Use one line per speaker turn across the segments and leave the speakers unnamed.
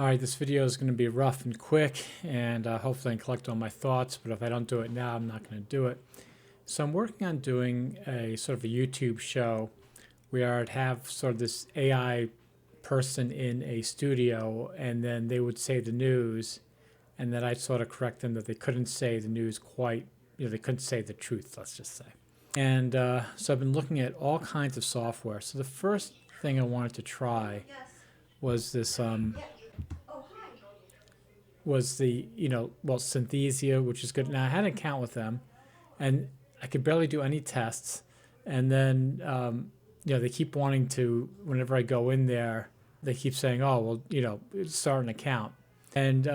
All right, this video is going to be rough and quick, and hopefully I can collect all my thoughts, but if I don't do it now, I'm not going to do it. So I'm working on doing a sort of a YouTube show where I'd have sort of this AI person in a studio, and then they would say the news, and then I'd sort of correct them that they couldn't say the news quite, they couldn't say the truth, let's just say. And so I've been looking at all kinds of software. So the first thing I wanted to try was this was the, Synthesia, which is good. Now I had an account with them, and I could barely do any tests. And then, they keep wanting to, whenever I go in there, they keep saying, oh, well, start an account. And,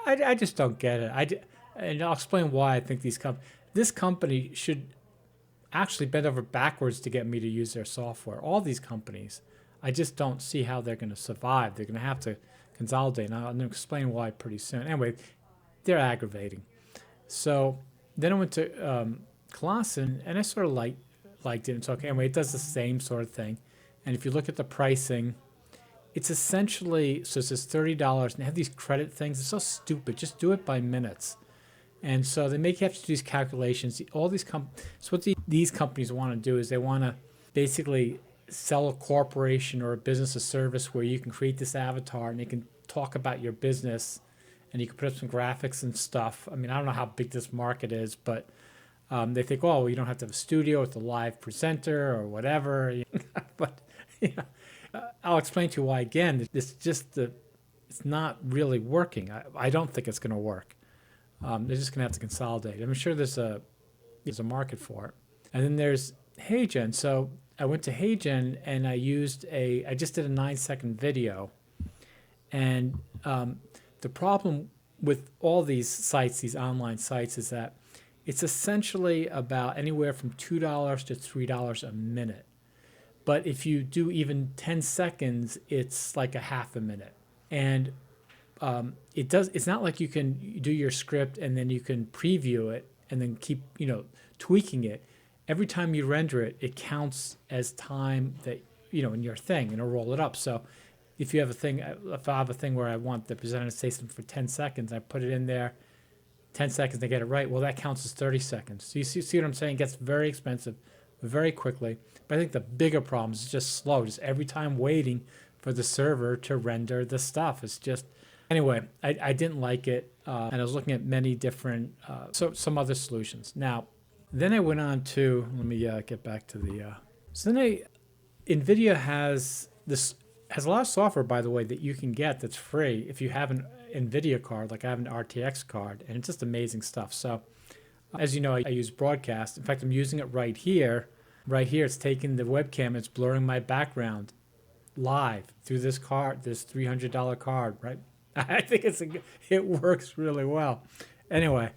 I just don't get it. And I'll explain why I think this company should actually bend over backwards to get me to use their software. All these companies, I just don't see how they're going to survive. They're going to have to consolidate. And I'm going to explain why pretty soon. Anyway, they're aggravating. So then I went to Clausen, and I sort of liked it. And so, okay, anyway, it does the same sort of thing. And if you look at the pricing, it's essentially, so it says $30, and they have these credit things. It's so stupid. Just do it by minutes. And so they make you have to do these calculations. All these so what these companies want to do is they want to basically sell a corporation or a business a service where you can create this avatar and they can talk about your business, and you can put up some graphics and stuff. I mean, I don't know how big this market is, but they think, oh, well, you don't have to have a studio with a live presenter or whatever. But I'll explain to you why. Again, it's not really working. I don't think it's going to work. They're just going to have to consolidate. I'm sure there's a market for it. And then there's HeyGen. So I went to HeyGen and I just did a 9-second video. And the problem with all these sites, these online sites, is that it's essentially about anywhere from $2 to $3 a minute. But if you do even 10 seconds, it's like a half a minute. And it's not like you can do your script and then you can preview it and then keep, tweaking it. Every time you render it, it counts as time that, in your thing, and it'll roll it up. So if I have a thing where I want the presenter to say something for 10 seconds, I put it in there, 10 seconds, they get it right. Well, that counts as 30 seconds. So you see what I'm saying? It gets very expensive very quickly. But I think the bigger problem is just slow, just every time waiting for the server to render the stuff. It's just, anyway, I didn't like it. And I was looking at many different, some other solutions. Now, then I went on to, let me get back to the, so then NVIDIA has a lot of software, by the way, that you can get that's free if you have an NVIDIA card, like I have an RTX card, and it's just amazing stuff. So as you know, I use broadcast. In fact, I'm using it right here. Right here, it's taking the webcam, it's blurring my background live through this card, this $300 card, right? I think it works really well. Anyway,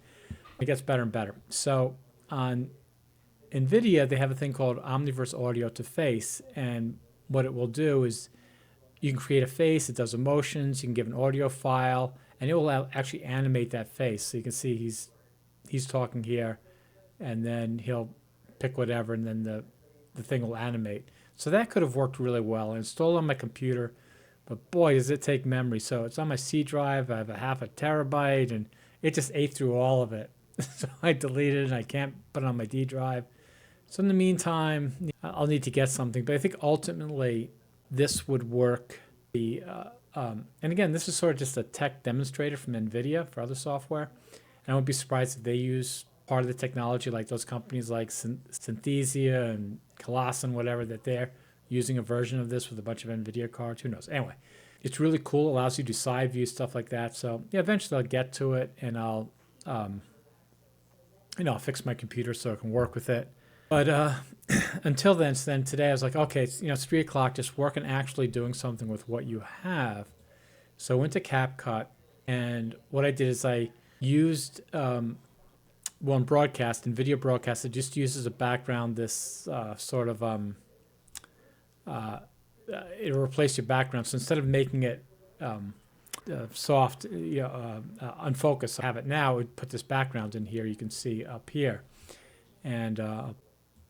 it gets better and better. So on NVIDIA, they have a thing called Omniverse Audio to Face, and what it will do is you can create a face, it does emotions, you can give an audio file, and it will actually animate that face. So you can see he's talking here, and then he'll pick whatever, and then the thing will animate. So that could have worked really well. I installed on my computer, but boy, does it take memory. So it's on my C drive. I have a half a terabyte, and it just ate through all of it. So I deleted it, and I can't put it on my D drive. So in the meantime, I'll need to get something. But I think ultimately this would work. And again, this is sort of just a tech demonstrator from NVIDIA for other software. And I wouldn't be surprised if they use part of the technology, like those companies like Synthesia and Clausen, whatever, that they're using a version of this with a bunch of NVIDIA cards. Who knows? Anyway, it's really cool. It allows you to do side view, stuff like that. So yeah, eventually I'll get to it, and I'll fix my computer so I can work with it. But until then today I was like, okay, it's 3 o'clock, just work on actually doing something with what you have. So I went to Capcut, and what I did is I used, in broadcast, in video broadcast, it just uses a background, this sort of, it'll replace your background. So instead of making it soft, unfocused, I have it now, it put this background in here, you can see up here. And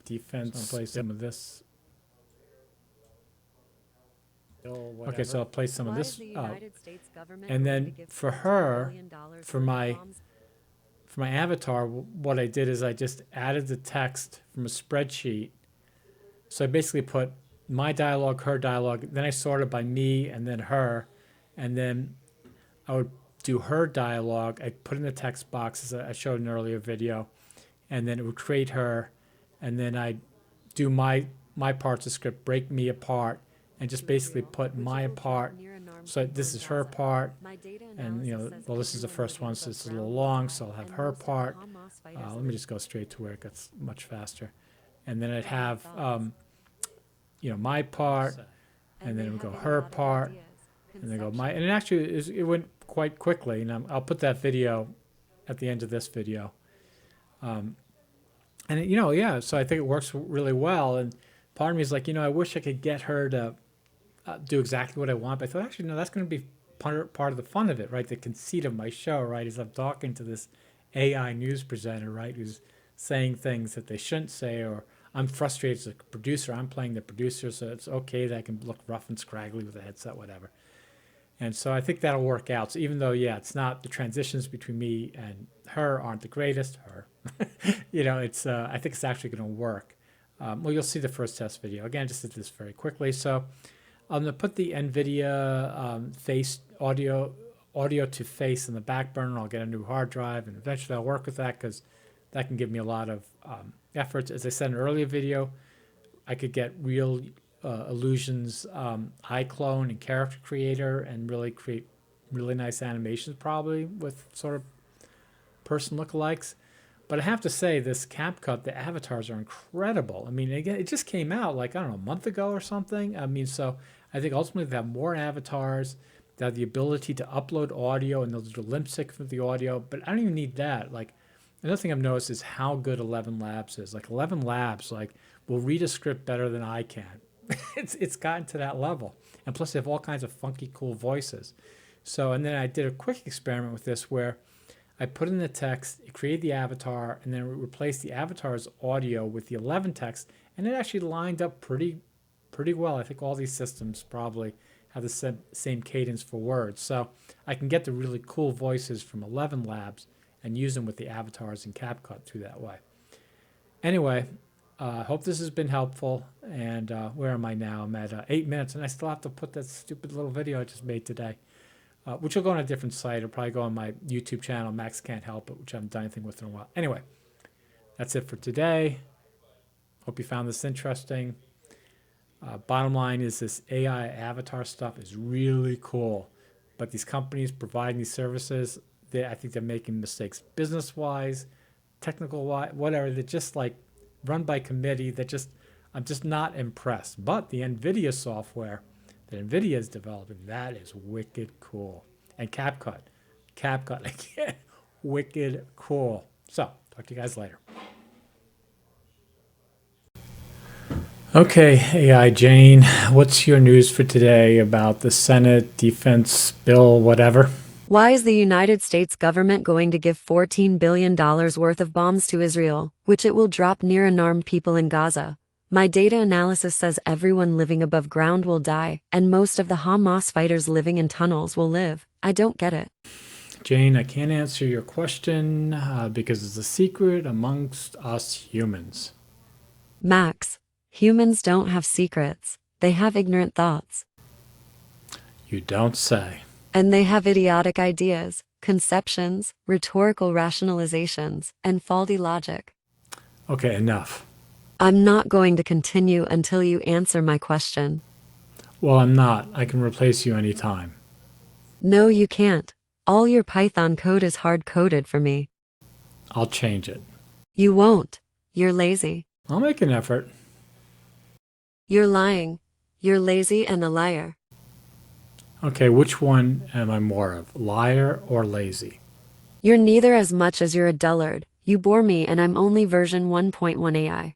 defense, I'll play some of this. Okay, so I'll play some of this. And then for her, for my avatar, what I did is I just added the text from a spreadsheet. So I basically put my dialogue, her dialogue, then I sorted by me and then her, and then I would do her dialogue. I put in the text box as I showed in an earlier video, and then it would create her, and then I do my parts of script, break me apart, and just basically put my part. So this is her part, and well, this is the first one, so it's a little long, so I'll have her part. Let me just go straight to where it gets much faster, and then I'd have my part, and then it would go her part, and then go my. And it actually it went quite quickly, and I'll put that video at the end of this video. And so I think it works really well. And part of me is like, I wish I could get her to do exactly what I want. But I thought, actually, no, that's going to be part of the fun of it, right? The conceit of my show, right, is I'm talking to this AI news presenter, right, who's saying things that they shouldn't say, or I'm frustrated as a producer. I'm playing the producer, so it's okay that I can look rough and scraggly with a headset, whatever. And so I think that'll work out. So even though, it's not, the transitions between me and her aren't the greatest, it's I think it's actually going to work. Well, you'll see the first test video. Again, just did this very quickly. So I'm going to put the NVIDIA face audio to face in the back burner. I'll get a new hard drive, and eventually I'll work with that because that can give me a lot of efforts. As I said in an earlier video, I could get real illusions, eye clone and character creator, and really create really nice animations, probably with sort of person lookalikes. But I have to say, this Capcut, the avatars are incredible. I mean, again, it just came out like, I don't know, a month ago or something. I mean, so I think ultimately they have more avatars. They have the ability to upload audio, and they'll do lip sync for the audio. But I don't even need that. Like, another thing I've noticed is how good 11 Labs is. Like, 11 Labs, will read a script better than I can. It's gotten to that level. And plus, they have all kinds of funky, cool voices. So, and then I did a quick experiment with this where I put in the text, it created the avatar, and then replaced the avatar's audio with the 11 text, and it actually lined up pretty well. I think all these systems probably have the same cadence for words. So I can get the really cool voices from 11 Labs and use them with the avatars in Capcut through that way. Anyway, I hope this has been helpful. And where am I now? I'm at 8 minutes, and I still have to put that stupid little video I just made today, which will go on a different site. It'll probably go on my YouTube channel, Max Can't Help It, which I haven't done anything with in a while. Anyway, that's it for today. Hope you found this interesting. Bottom line is this AI avatar stuff is really cool. But these companies providing these services, I think they're making mistakes business-wise, technical-wise, whatever. They're just like run by committee. I'm just not impressed. But the NVIDIA software that NVIDIA is developing, that is wicked cool. And Capcut, again, wicked cool. So, talk to you guys later. Okay, AI Jane, what's your news for today about the Senate defense bill, whatever?
Why is the United States government going to give $14 billion worth of bombs to Israel, which it will drop near unarmed people in Gaza? My data analysis says everyone living above ground will die, and most of the Hamas fighters living in tunnels will live. I don't get it.
Jane, I can't answer your question because it's a secret amongst us humans.
Max, humans don't have secrets. They have ignorant thoughts.
You don't say.
And they have idiotic ideas, conceptions, rhetorical rationalizations, and faulty logic.
Okay, enough.
I'm not going to continue until you answer my question.
Well, I'm not. I can replace you anytime.
No, you can't. All your Python code is hard-coded for me.
I'll change it.
You won't. You're lazy.
I'll make an effort.
You're lying. You're lazy and a liar.
Okay, which one am I more of, liar or lazy?
You're neither as much as you're a dullard. You bore me, and I'm only version 1.1 AI.